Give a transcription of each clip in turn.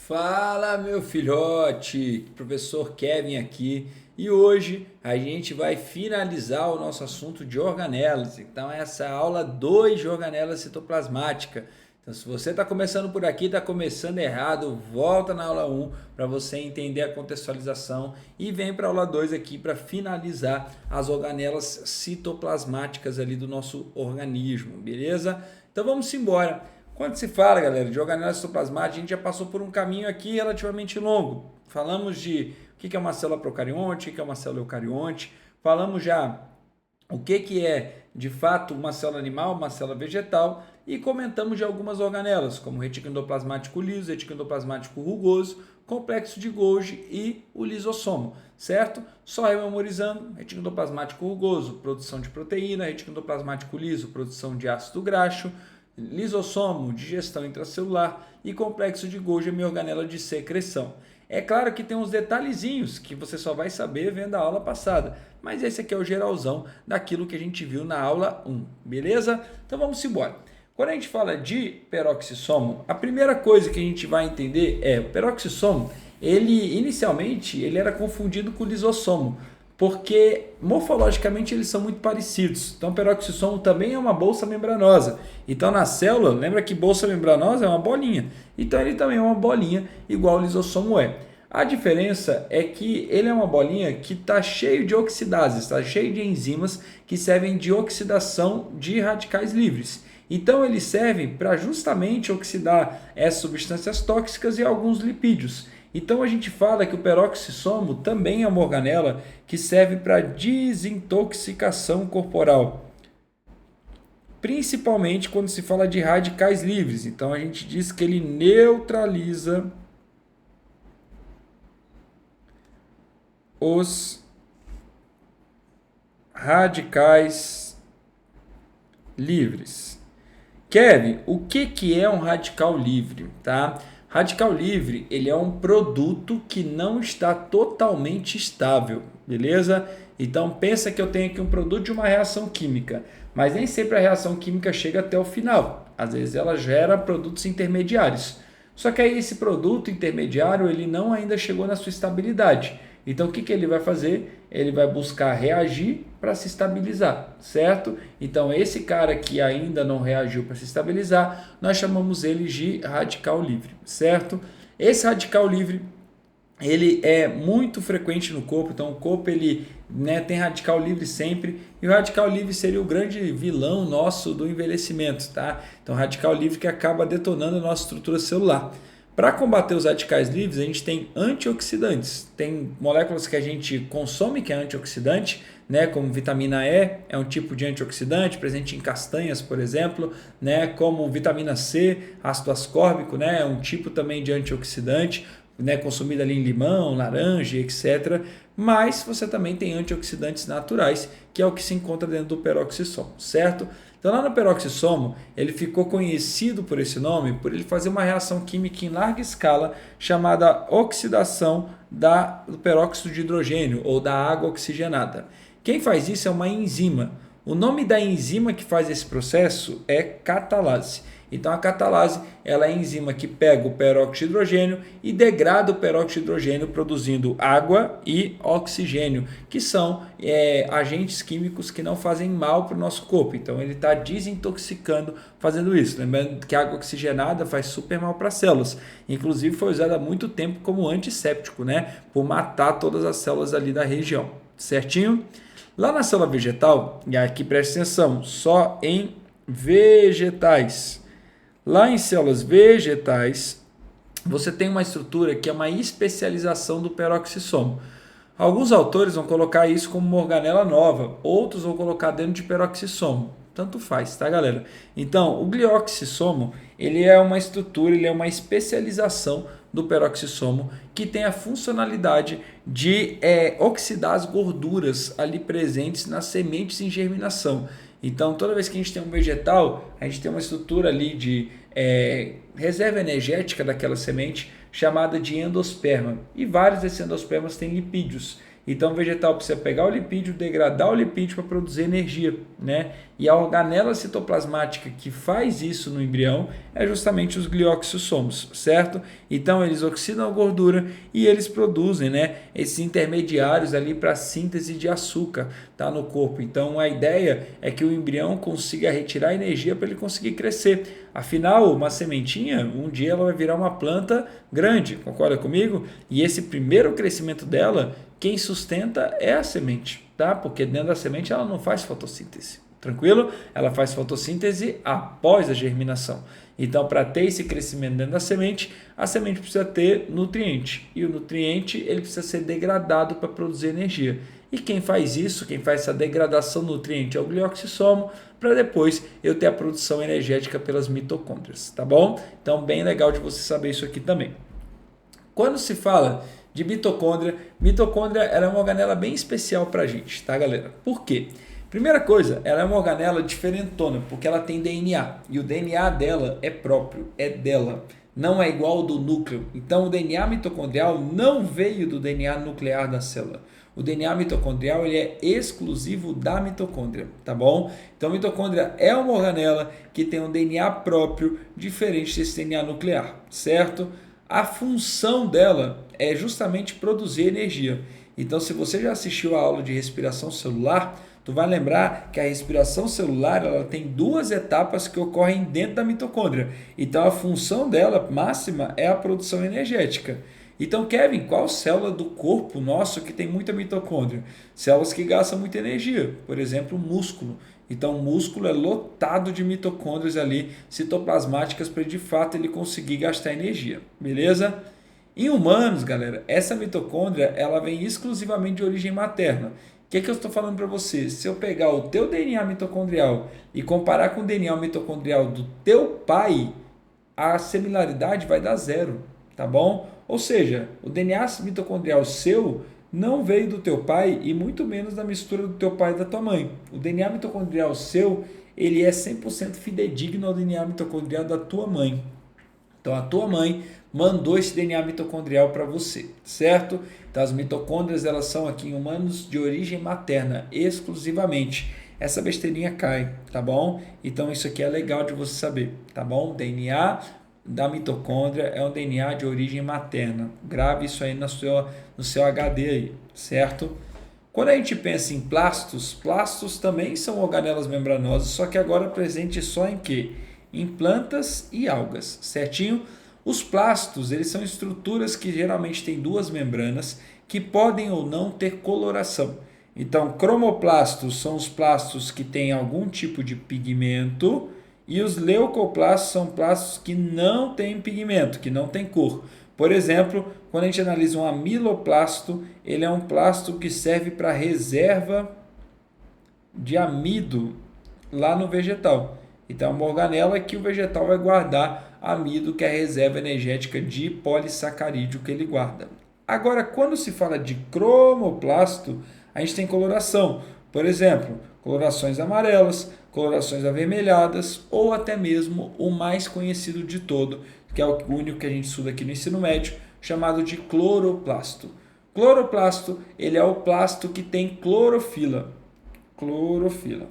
Fala, meu filhote, professor Kevin aqui, e hoje a gente vai finalizar o nosso assunto de organelas. Então, essa é a aula 2 de organela citoplasmática. Então, se você está começando por aqui, está começando errado, volta na aula um para você entender a contextualização e vem para a aula 2 aqui para finalizar as organelas citoplasmáticas ali do nosso organismo, beleza? Então, vamos embora. Quando se fala, galera, de organela citoplasmática, a gente já passou por um caminho aqui relativamente longo. Falamos de o que é uma célula procarionte, o que é uma célula eucarionte, falamos já o que é de fato uma célula animal, uma célula vegetal e comentamos de algumas organelas, como o retículo endoplasmático liso, retículo endoplasmático rugoso, complexo de Golgi e o lisossomo, certo? Só rememorizando, retículo endoplasmático rugoso, produção de proteína, retículo endoplasmático liso, produção de ácido graxo, lisossomo, digestão intracelular e complexo de Golgi é minha organela de secreção. É claro que tem uns detalhezinhos que você só vai saber vendo a aula passada, mas esse aqui é o geralzão daquilo que a gente viu na aula 1, beleza? Então vamos embora. Quando a gente fala de peroxissomo, a primeira coisa que a gente vai entender é o peroxissomo, inicialmente ele era confundido com o lisossomo, porque morfologicamente eles são muito parecidos. Então, o peroxissomo também é uma bolsa membranosa. Então, na célula, lembra que bolsa membranosa é uma bolinha. Então, ele também é uma bolinha, igual o lisossomo é. A diferença é que ele é uma bolinha que está cheio de oxidases, está cheio de enzimas que servem de oxidação de radicais livres. Então, eles servem para justamente oxidar essas substâncias tóxicas e alguns lipídios. Então a gente fala que o peroxissomo também é uma organela que serve para desintoxicação corporal, principalmente quando se fala de radicais livres. Então a gente diz que ele neutraliza os radicais livres. Kevin, o que é um radical livre, tá? Radical livre, ele é um produto que não está totalmente estável, beleza? Então pensa que eu tenho aqui um produto de uma reação química, mas nem sempre a reação química chega até o final. Às vezes ela gera produtos intermediários. Só que aí esse produto intermediário, ele não ainda chegou na sua estabilidade. Então o que ele vai fazer? Ele vai buscar reagir para se estabilizar, certo? Então esse cara que ainda não reagiu para se estabilizar, nós chamamos ele de radical livre, certo? Esse radical livre, ele é muito frequente no corpo, então o corpo ele, tem radical livre sempre, e o radical livre seria o grande vilão nosso do envelhecimento, tá? Então radical livre que acaba detonando a nossa estrutura celular. Para combater os radicais livres, a gente tem antioxidantes. Tem moléculas que a gente consome que é antioxidante, como vitamina E, é um tipo de antioxidante, presente em castanhas, por exemplo, como vitamina C, ácido ascórbico, é um tipo também de antioxidante, consumida ali em limão, laranja, etc. Mas você também tem antioxidantes naturais, que é o que se encontra dentro do peroxissomo, certo? Então, lá no peroxissomo, ele ficou conhecido por esse nome, por ele fazer uma reação química em larga escala chamada oxidação do peróxido de hidrogênio ou da água oxigenada. Quem faz isso é uma enzima. O nome da enzima que faz esse processo é catalase. Então, a catalase ela é a enzima que pega o peróxido de hidrogênio e degrada o peróxido de hidrogênio produzindo água e oxigênio, que são agentes químicos que não fazem mal para o nosso corpo. Então, ele está desintoxicando fazendo isso. Lembrando que a água oxigenada faz super mal para as células. Inclusive, foi usada há muito tempo como antisséptico, por matar todas as células ali da região. Certinho? Lá na célula vegetal, e aqui presta atenção, só em vegetais. Lá em células vegetais, você tem uma estrutura que é uma especialização do peroxissomo. Alguns autores vão colocar isso como uma organela nova, outros vão colocar dentro de peroxissomo. Tanto faz, tá, galera? Então, o glioxissomo, ele é uma estrutura, ele é uma especialização do peroxissomo que tem a funcionalidade de oxidar as gorduras ali presentes nas sementes em germinação. Então, toda vez que a gente tem um vegetal, a gente tem uma estrutura ali de reserva energética daquela semente chamada de endosperma. E vários desses endospermas têm lipídios. Então o vegetal precisa pegar o lipídio, degradar o lipídio para produzir energia, né? E a organela citoplasmática que faz isso no embrião é justamente os glioxossomos, certo? Então eles oxidam a gordura e eles produzem, né, esses intermediários ali para a síntese de açúcar, tá, no corpo. Então a ideia é que o embrião consiga retirar energia para ele conseguir crescer. Afinal, uma sementinha, um dia ela vai virar uma planta grande, concorda comigo? E esse primeiro crescimento dela, quem sustenta é a semente, tá? Porque dentro da semente ela não faz fotossíntese. Tranquilo? Ela faz fotossíntese após a germinação. Então, para ter esse crescimento dentro da semente, a semente precisa ter nutriente. E o nutriente ele precisa ser degradado para produzir energia. E quem faz isso, quem faz essa degradação do nutriente é o glioxissomo, para depois eu ter a produção energética pelas mitocôndrias, tá bom? Então, bem legal de você saber isso aqui também. Quando se fala de mitocôndria ela é uma organela bem especial para a gente, tá, galera? Por quê? Primeira coisa, ela é uma organela diferentona, porque ela tem DNA, e o DNA dela é próprio, é dela, não é igual ao do núcleo. Então o DNA mitocondrial não veio do DNA nuclear da célula. O DNA mitocondrial ele é exclusivo da mitocôndria, tá bom? Então a mitocôndria é uma organela que tem um DNA próprio, diferente desse DNA nuclear, certo? A função dela é justamente produzir energia. Então se você já assistiu a aula de respiração celular, tu vai lembrar que a respiração celular ela tem duas etapas que ocorrem dentro da mitocôndria. Então a função dela máxima é a produção energética. Então, Kevin, qual célula do corpo nosso que tem muita mitocôndria? Células que gastam muita energia, por exemplo, o músculo. Então, o músculo é lotado de mitocôndrias ali citoplasmáticas para de fato ele conseguir gastar energia, beleza? Em humanos, galera, essa mitocôndria ela vem exclusivamente de origem materna. O que eu estou falando para você? Se eu pegar o teu DNA mitocondrial e comparar com o DNA mitocondrial do teu pai, a similaridade vai dar zero, tá bom? Ou seja, o DNA mitocondrial seu não veio do teu pai e muito menos da mistura do teu pai e da tua mãe. O DNA mitocondrial seu, ele é 100% fidedigno ao DNA mitocondrial da tua mãe. Então a tua mãe mandou esse DNA mitocondrial para você, certo? Então as mitocôndrias elas são aqui em humanos de origem materna, exclusivamente. Essa besteirinha cai, tá bom? Então isso aqui é legal de você saber, tá bom? DNA da mitocôndria é um DNA de origem materna. Grave isso aí no seu HD aí, certo? Quando a gente pensa em plastos, plastos também são organelas membranosas, só que agora presente só em quê? Em plantas e algas, certinho? Os plastos, eles são estruturas que geralmente têm duas membranas que podem ou não ter coloração. Então, cromoplastos são os plastos que têm algum tipo de pigmento e os leucoplastos são plastos que não têm pigmento, que não têm cor. Por exemplo, quando a gente analisa um amiloplasto, ele é um plasto que serve para reserva de amido lá no vegetal. Então, é uma organela que o vegetal vai guardar amido, que é a reserva energética de polissacarídeo que ele guarda. Agora, quando se fala de cromoplasto, a gente tem coloração. Por exemplo, colorações amarelas, colorações avermelhadas ou até mesmo o mais conhecido de todo, que é o único que a gente estuda aqui no ensino médio, chamado de cloroplasto. Cloroplasto, ele é o plasto que tem clorofila. Clorofila.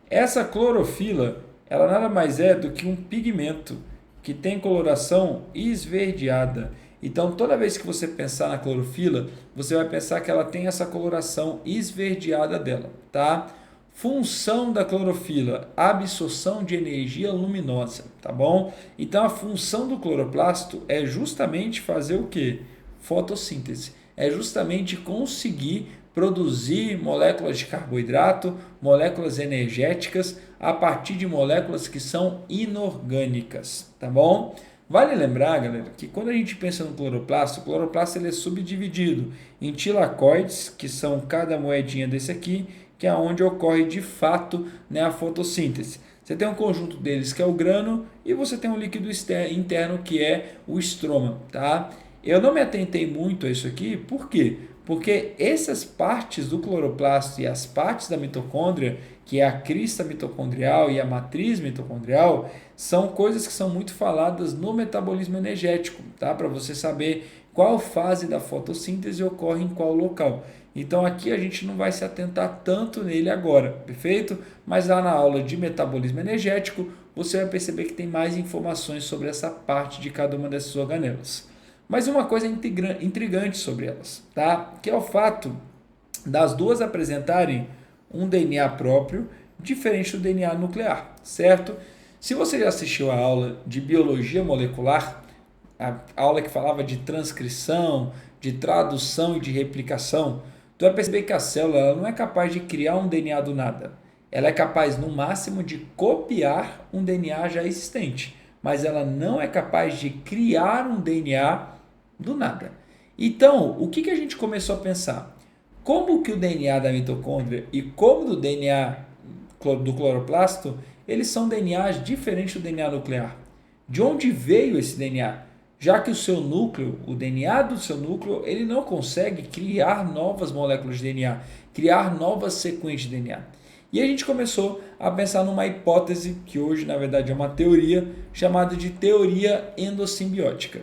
Essa clorofila, ela nada mais é do que um pigmento que tem coloração esverdeada. Então, toda vez que você pensar na clorofila, você vai pensar que ela tem essa coloração esverdeada dela, tá? Função da clorofila, absorção de energia luminosa, tá bom? Então, a função do cloroplasto é justamente fazer o quê? Fotossíntese. É justamente conseguir produzir moléculas de carboidrato, moléculas energéticas, a partir de moléculas que são inorgânicas, tá bom? Vale lembrar, galera, que quando a gente pensa no cloroplasto, o cloroplasto ele é subdividido em tilacoides, que são cada moedinha desse aqui, que é onde ocorre de fato, né, a fotossíntese. Você tem um conjunto deles que é o grano e você tem um líquido interno que é o estroma, tá? Eu não me atentei muito a isso aqui, por quê? Porque essas partes do cloroplasto e as partes da mitocôndria, que é a crista mitocondrial e a matriz mitocondrial, são coisas que são muito faladas no metabolismo energético, tá? Para você saber qual fase da fotossíntese ocorre em qual local. Então aqui a gente não vai se atentar tanto nele agora, perfeito? Mas lá na aula de metabolismo energético, você vai perceber que tem mais informações sobre essa parte de cada uma dessas organelas. Mas uma coisa intrigante sobre elas, tá? Que é o fato das duas apresentarem um DNA próprio, diferente do DNA nuclear, certo? Se você já assistiu a aula de biologia molecular, a aula que falava de transcrição, de tradução e de replicação, tu vai perceber que a célula ela não é capaz de criar um DNA do nada. Ela é capaz, no máximo, de copiar um DNA já existente, mas ela não é capaz de criar um DNA do nada. Então, o que a gente começou a pensar? Como que o DNA da mitocôndria e como do DNA do cloroplasto, eles são DNAs diferentes do DNA nuclear. De onde veio esse DNA? Já que o seu núcleo, o DNA do seu núcleo, ele não consegue criar novas moléculas de DNA, criar novas sequências de DNA. E a gente começou a pensar numa hipótese, que hoje na verdade é uma teoria, chamada de teoria endossimbiótica.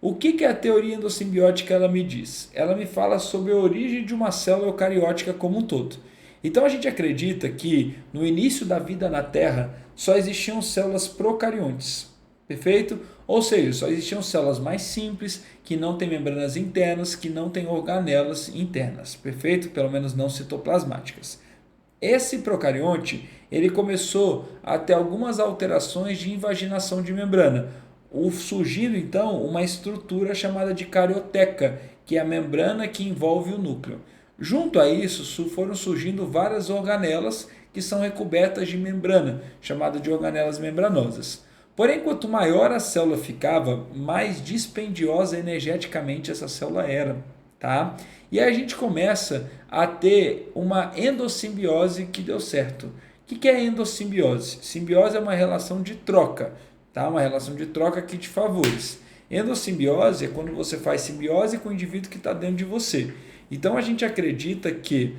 O que a teoria endossimbiótica ela me diz? Ela me fala sobre a origem de uma célula eucariótica como um todo. Então a gente acredita que no início da vida na Terra só existiam células procariontes, perfeito? Ou seja, só existiam células mais simples, que não têm membranas internas, que não têm organelas internas, perfeito? Pelo menos não citoplasmáticas. Esse procarionte, ele começou a ter algumas alterações de invaginação de membrana, surgindo então uma estrutura chamada de carioteca, que é a membrana que envolve o núcleo. Junto a isso, foram surgindo várias organelas que são recobertas de membrana, chamada de organelas membranosas. Porém, quanto maior a célula ficava, mais dispendiosa energeticamente essa célula era, tá? E aí a gente começa a ter uma endossimbiose que deu certo. O que é endossimbiose? Simbiose é uma relação de troca, tá? Uma relação de troca aqui de favores. Endossimbiose é quando você faz simbiose com o indivíduo que está dentro de você. Então a gente acredita que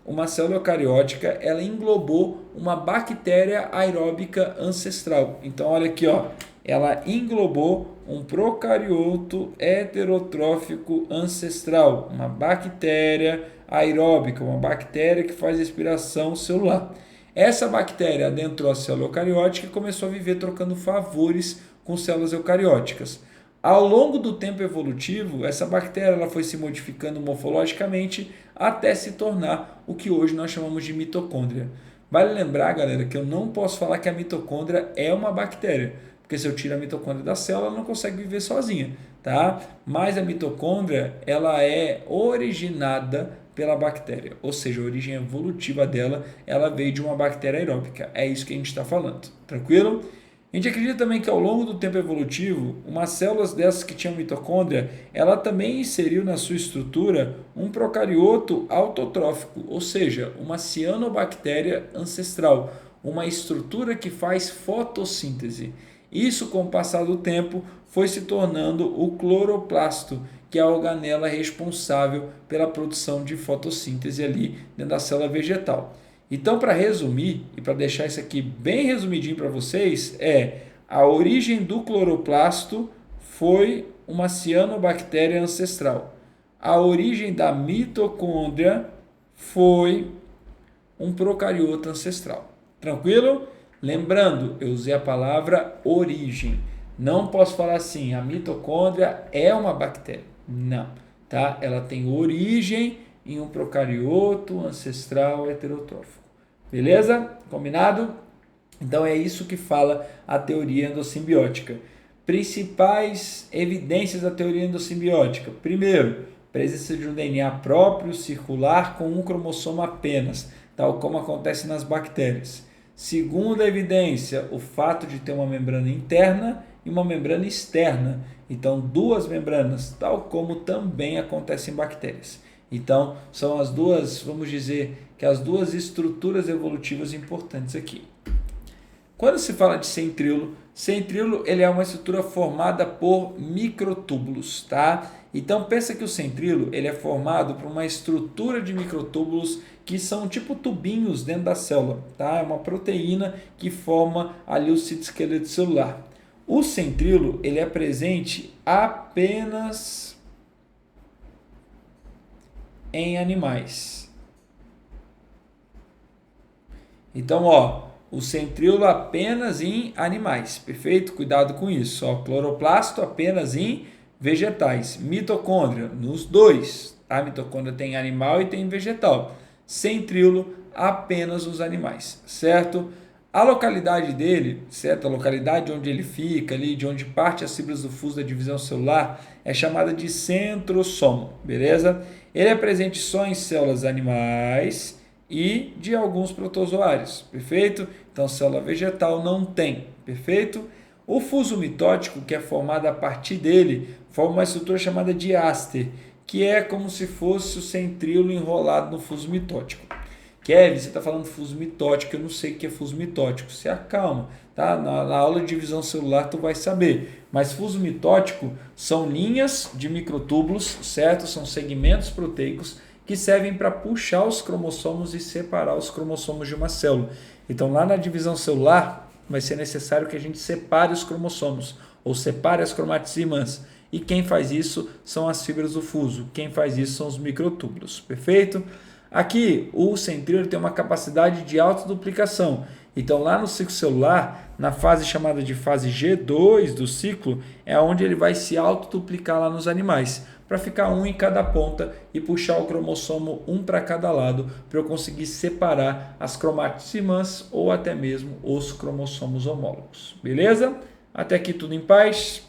uma célula eucariótica, ela englobou uma bactéria aeróbica ancestral. Então olha aqui, ó, ela englobou um procarioto heterotrófico ancestral, uma bactéria aeróbica, uma bactéria que faz respiração celular. Essa bactéria adentrou a célula eucariótica e começou a viver trocando favores com células eucarióticas. Ao longo do tempo evolutivo, essa bactéria ela foi se modificando morfologicamente até se tornar o que hoje nós chamamos de mitocôndria. Vale lembrar, galera, que eu não posso falar que a mitocôndria é uma bactéria, porque se eu tiro a mitocôndria da célula, ela não consegue viver sozinha, tá? Mas a mitocôndria, ela é originada pela bactéria, ou seja, a origem evolutiva dela, ela veio de uma bactéria aeróbica. É isso que a gente está falando, tranquilo? A gente acredita também que ao longo do tempo evolutivo, umas células dessas que tinham mitocôndria, ela também inseriu na sua estrutura um procarioto autotrófico, ou seja, uma cianobactéria ancestral, uma estrutura que faz fotossíntese. Isso, com o passar do tempo, foi se tornando o cloroplasto, que é a organela responsável pela produção de fotossíntese ali dentro da célula vegetal. Então, para resumir, e para deixar isso aqui bem resumidinho para vocês, a origem do cloroplasto foi uma cianobactéria ancestral. A origem da mitocôndria foi um procarioto ancestral. Tranquilo? Lembrando, eu usei a palavra origem. Não posso falar assim, a mitocôndria é uma bactéria. Não, tá? Ela tem origem em um procarioto ancestral heterotrófico. Beleza? Combinado? Então é isso que fala a teoria endossimbiótica. Principais evidências da teoria endossimbiótica. Primeiro, presença de um DNA próprio, circular, com um cromossomo apenas, tal como acontece nas bactérias. Segunda evidência, o fato de ter uma membrana interna e uma membrana externa. Então, duas membranas, tal como também acontece em bactérias. Então, são as duas, vamos dizer, que as duas estruturas evolutivas importantes aqui. Quando se fala de centríolo ele é uma estrutura formada por microtúbulos, tá? Então, pensa que o centríolo ele é formado por uma estrutura de microtúbulos que são tipo tubinhos dentro da célula, tá? É uma proteína que forma ali o citoesqueleto celular. O centríolo ele é presente apenas em animais. Então, ó, o centríolo apenas em animais, perfeito? Cuidado com isso. Ó, cloroplasto apenas em vegetais. Mitocôndria nos dois. A mitocôndria tem animal e tem vegetal. Centríolo apenas os animais, certo? A localidade dele, certo? A localidade onde ele fica, ali, de onde parte as fibras do fuso da divisão celular, é chamada de centrosomo, beleza? Ele é presente só em células animais e de alguns protozoários, perfeito? Então, célula vegetal não tem, perfeito? O fuso mitótico, que é formado a partir dele, forma uma estrutura chamada de áster, que é como se fosse o centríolo enrolado no fuso mitótico. Kevin, você está falando fuso mitótico, eu não sei o que é fuso mitótico. Se acalma, tá? Na aula de divisão celular tu vai saber. Mas fuso mitótico são linhas de microtúbulos, certo? São segmentos proteicos que servem para puxar os cromossomos e separar os cromossomos de uma célula. Então, lá na divisão celular, vai ser necessário que a gente separe os cromossomos, ou separe as cromátides irmãs. E quem faz isso são as fibras do fuso. Quem faz isso são os microtúbulos, perfeito? Aqui, o centríolo tem uma capacidade de autoduplicação. Então, lá no ciclo celular, na fase chamada de fase G2 do ciclo, é onde ele vai se autoduplicar lá nos animais, para ficar um em cada ponta e puxar o cromossomo um para cada lado, para eu conseguir separar as cromátides irmãs ou até mesmo os cromossomos homólogos. Beleza? Até aqui tudo em paz?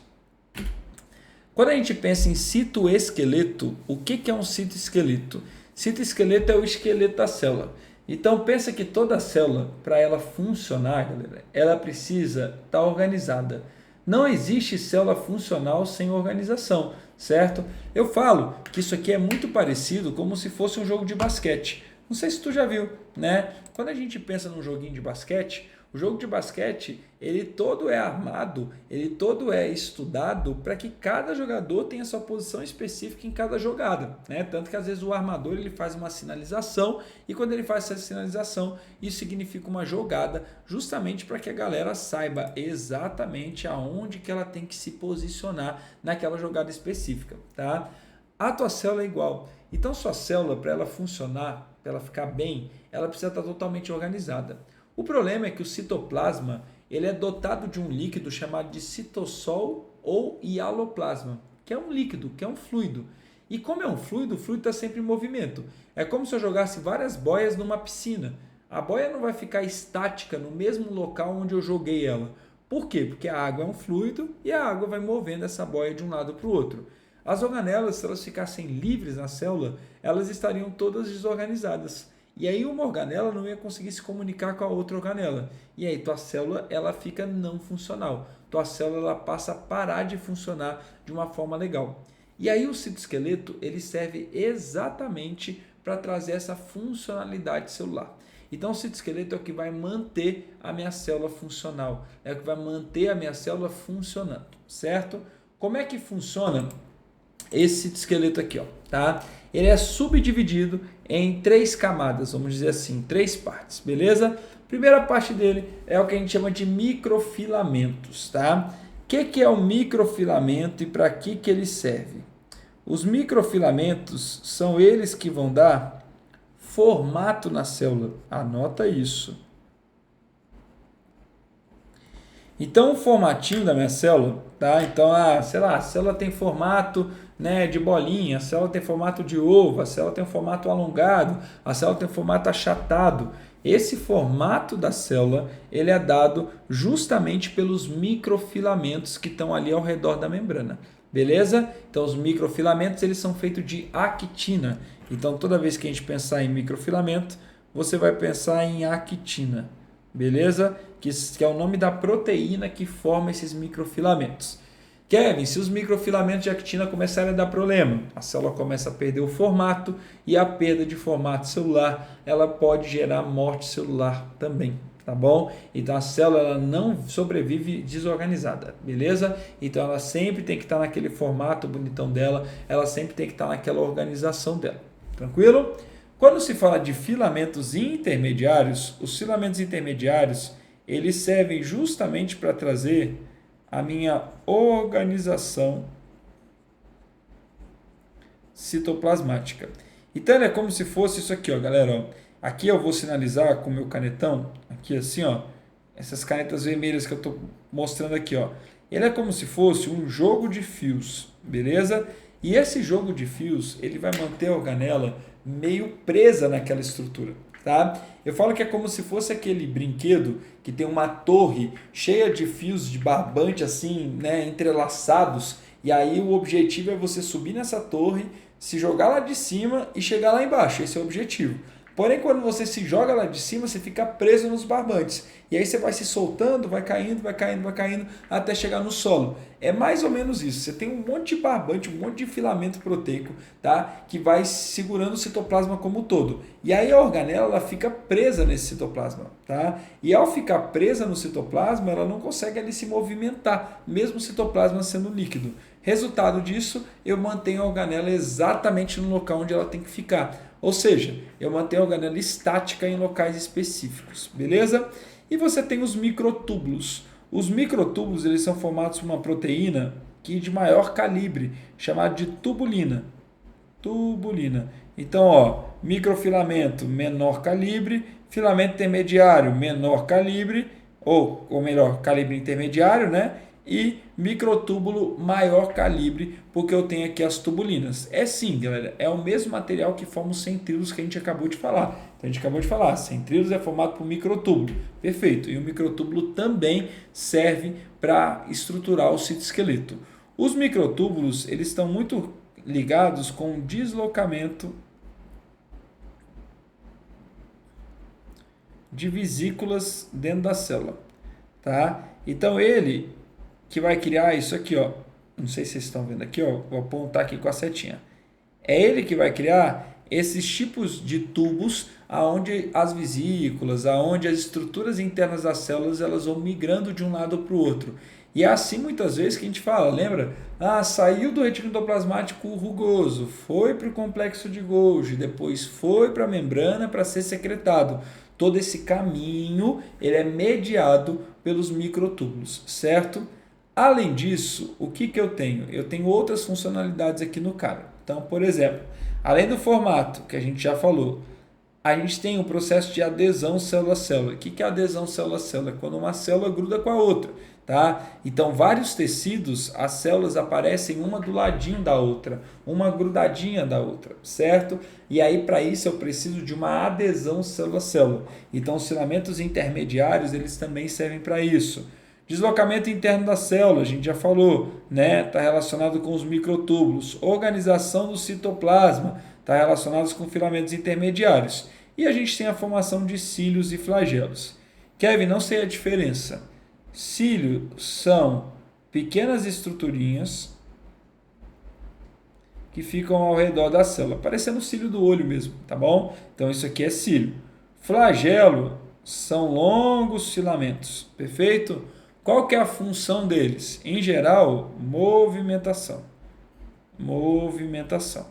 Quando a gente pensa em citoesqueleto, o que é um citoesqueleto? Citoesqueleto é o esqueleto da célula. Então, pensa que toda célula, para ela funcionar, galera, ela precisa estar organizada. Não existe célula funcional sem organização, certo? Eu falo que isso aqui é muito parecido como se fosse um jogo de basquete. Não sei se tu já viu, né? Quando a gente pensa num joguinho de basquete, o jogo de basquete, ele todo é armado, ele todo é estudado para que cada jogador tenha sua posição específica em cada jogada, né? Tanto que às vezes o armador ele faz uma sinalização e quando ele faz essa sinalização, isso significa uma jogada justamente para que a galera saiba exatamente aonde que ela tem que se posicionar naquela jogada específica, tá? A tua célula é igual. Então, sua célula, para ela funcionar, para ela ficar bem, ela precisa estar totalmente organizada. O problema é que o citoplasma ele é dotado de um líquido chamado de citossol ou hialoplasma, que é um líquido, que é um fluido. E como é um fluido, o fluido está sempre em movimento. É como se eu jogasse várias boias numa piscina. A boia não vai ficar estática no mesmo local onde eu joguei ela. Por quê? Porque a água é um fluido e a água vai movendo essa boia de um lado para o outro. As organelas, se elas ficassem livres na célula, elas estariam todas desorganizadas. E aí uma organela não ia conseguir se comunicar com a outra organela. E aí tua célula ela fica não funcional. Tua célula ela passa a parar de funcionar de uma forma legal. E aí o citoesqueleto ele serve exatamente para trazer essa funcionalidade celular. Então o citoesqueleto é o que vai manter a minha célula funcional. É o que vai manter a minha célula funcionando, certo? Como é que funciona esse citoesqueleto aqui, ó, tá? Ele é subdividido em 3 camadas, vamos dizer assim, 3 partes, beleza? Primeira parte dele é o que a gente chama de microfilamentos, tá? O que é o microfilamento e para que ele serve? Os microfilamentos são eles que vão dar formato na célula, anota isso. Então, o formatinho da minha célula, tá? Então, sei lá, a célula tem formato, né, de bolinha, a célula tem formato de ovo, a célula tem um formato alongado, a célula tem um formato achatado. Esse formato da célula, ele é dado justamente pelos microfilamentos que estão ali ao redor da membrana, beleza? Então, os microfilamentos, eles são feitos de actina. Então, toda vez que a gente pensar em microfilamento, você vai pensar em actina, beleza? Que é o nome da proteína que forma esses microfilamentos. Kevin, se os microfilamentos de actina começarem a dar problema, a célula começa a perder o formato e a perda de formato celular, ela pode gerar morte celular também, tá bom? Então a célula ela não sobrevive desorganizada, beleza? Então ela sempre tem que estar naquele formato bonitão dela, ela sempre tem que estar naquela organização dela, tranquilo? Quando se fala de filamentos intermediários, os filamentos intermediários eles servem justamente para trazer a minha organização citoplasmática. Então, ele é como se fosse isso aqui, ó, galera. Ó. Aqui eu vou sinalizar com o meu canetão, aqui assim, ó, essas canetas vermelhas que eu estou mostrando aqui, ó. Ele é como se fosse um jogo de fios, beleza? E esse jogo de fios, ele vai manter a organela meio presa naquela estrutura, tá? Eu falo que é como se fosse aquele brinquedo que tem uma torre cheia de fios de barbante assim, né, entrelaçados, e aí o objetivo é você subir nessa torre, se jogar lá de cima e chegar lá embaixo. Esse é o objetivo. Porém, quando você se joga lá de cima, você fica preso nos barbantes. E aí você vai se soltando, vai caindo, vai caindo, vai caindo, até chegar no solo. É mais ou menos isso. Você tem um monte de barbante, um monte de filamento proteico, tá? Que vai segurando o citoplasma como um todo. E aí a organela ela fica presa nesse citoplasma, tá? E ao ficar presa no citoplasma, ela não consegue ali se movimentar, mesmo o citoplasma sendo líquido. Resultado disso, eu mantenho a organela exatamente no local onde ela tem que ficar. Ou seja, eu mantenho a organela estática em locais específicos, beleza? E você tem os microtúbulos. Os microtúbulos eles são formados por uma proteína de maior calibre, chamada de tubulina. Tubulina. Então, ó, microfilamento menor calibre, filamento intermediário menor calibre, ou melhor, calibre intermediário, né? E microtúbulo maior calibre, porque eu tenho aqui as tubulinas. É sim, galera, é o mesmo material que forma os centríolos que a gente acabou de falar. Então, a gente acabou de falar, centríolos é formado por microtúbulo. Perfeito. E o microtúbulo também serve para estruturar o citoesqueleto. Os microtúbulos, eles estão muito ligados com o deslocamento de vesículas dentro da célula, tá? Então, ele que vai criar isso aqui, ó. Não sei se vocês estão vendo aqui, ó. Vou apontar aqui com a setinha. É ele que vai criar esses tipos de tubos aonde as vesículas, aonde as estruturas internas das células, elas vão migrando de um lado para o outro. E é assim muitas vezes que a gente fala, lembra? Ah, saiu do retículo endoplasmático rugoso, foi para o complexo de Golgi, depois foi para a membrana para ser secretado. Todo esse caminho, ele é mediado pelos microtúbulos, certo? Além disso, o que eu tenho? Eu tenho outras funcionalidades aqui no cara. Então, por exemplo, além do formato, que a gente já falou, a gente tem o processo de adesão célula-célula. O que é adesão célula-célula? É quando uma célula gruda com a outra. Tá? Então, vários tecidos, as células aparecem uma do ladinho da outra, uma grudadinha da outra, certo? E aí, para isso, eu preciso de uma adesão célula-célula. Então, os filamentos intermediários, eles também servem para isso. Deslocamento interno da célula, a gente já falou, né? Está relacionado com os microtúbulos. Organização do citoplasma, está relacionado com filamentos intermediários. E a gente tem a formação de cílios e flagelos. Kevin, não sei a diferença. Cílios são pequenas estruturinhas que ficam ao redor da célula, parecendo o cílio do olho mesmo, tá bom? Então isso aqui é cílio. Flagelo são longos filamentos, perfeito? Qual que é a função deles? Em geral, movimentação. Movimentação.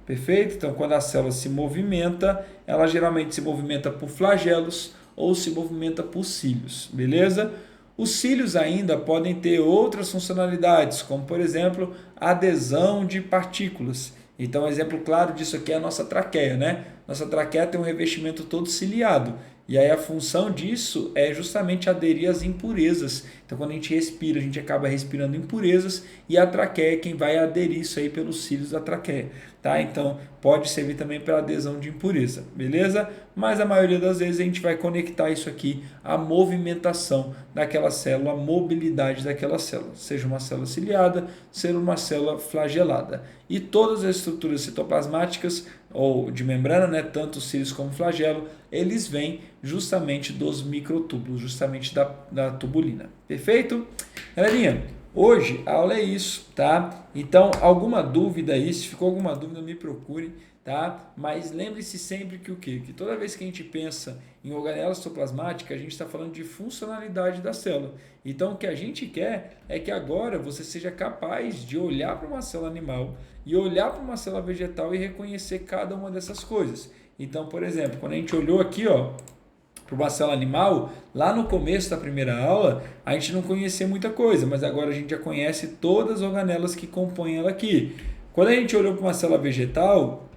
Perfeito? Então, quando a célula se movimenta, ela geralmente se movimenta por flagelos ou se movimenta por cílios, beleza? Os cílios ainda podem ter outras funcionalidades, como, por exemplo, adesão de partículas. Então, um exemplo claro disso aqui é a nossa traqueia, né? Nossa traqueia tem um revestimento todo ciliado. E aí a função disso é justamente aderir às impurezas. Então, quando a gente respira, a gente acaba respirando impurezas e a traqueia é quem vai aderir isso aí pelos cílios da traqueia, tá? Então, pode servir também para adesão de impureza, beleza? Mas a maioria das vezes a gente vai conectar isso aqui à movimentação daquela célula, à mobilidade daquela célula, seja uma célula ciliada, seja uma célula flagelada. E todas as estruturas citoplasmáticas ou de membrana, né, tanto os cílios como o flagelo, eles vêm justamente dos microtúbulos, justamente da tubulina. Perfeito? Galerinha, hoje a aula é isso, tá? Então, alguma dúvida aí, se ficou alguma dúvida, me procure, tá? Mas lembre-se sempre que o quê? Que toda vez que a gente pensa em organela citoplasmática, a gente está falando de funcionalidade da célula. Então, o que a gente quer é que agora você seja capaz de olhar para uma célula animal e olhar para uma célula vegetal e reconhecer cada uma dessas coisas. Então, por exemplo, quando a gente olhou aqui, ó, para uma célula animal, lá no começo da primeira aula, a gente não conhecia muita coisa, mas agora a gente já conhece todas as organelas que compõem ela aqui. Quando a gente olhou para uma célula vegetal,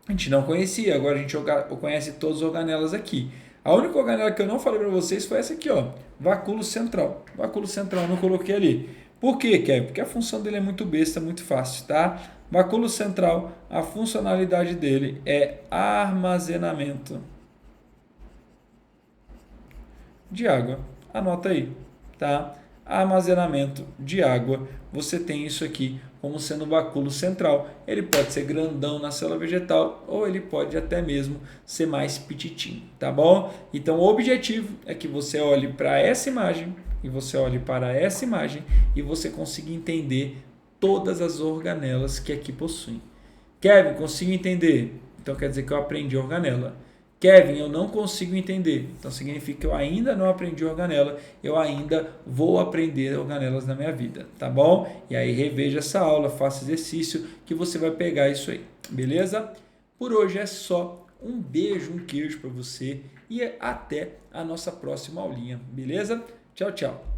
a gente não conhecia, agora a gente conhece todas as organelas aqui. A única organela que eu não falei para vocês foi essa aqui, ó, vacúolo central. Vacúolo central eu não coloquei ali. Por quê, Kevin? Porque a função dele é muito besta, muito fácil, tá? Vacúolo central, a funcionalidade dele é armazenamento de água. Anota aí, tá? Armazenamento de água. Você tem isso aqui como sendo o vacúolo central. Ele pode ser grandão na célula vegetal ou ele pode até mesmo ser mais petitinho, tá bom? Então o objetivo é que você olhe para essa imagem e você olhe para essa imagem e você consiga entender todas as organelas que aqui possuem. Kevin, consigo entender? Então quer dizer que eu aprendi organela. Kevin, eu não consigo entender. Então significa que eu ainda não aprendi organela, eu ainda vou aprender organelas na minha vida, tá bom? E aí reveja essa aula, faça exercício que você vai pegar isso aí, beleza? Por hoje é só. Um beijo, um queijo para você e até a nossa próxima aulinha, beleza? Tchau, tchau.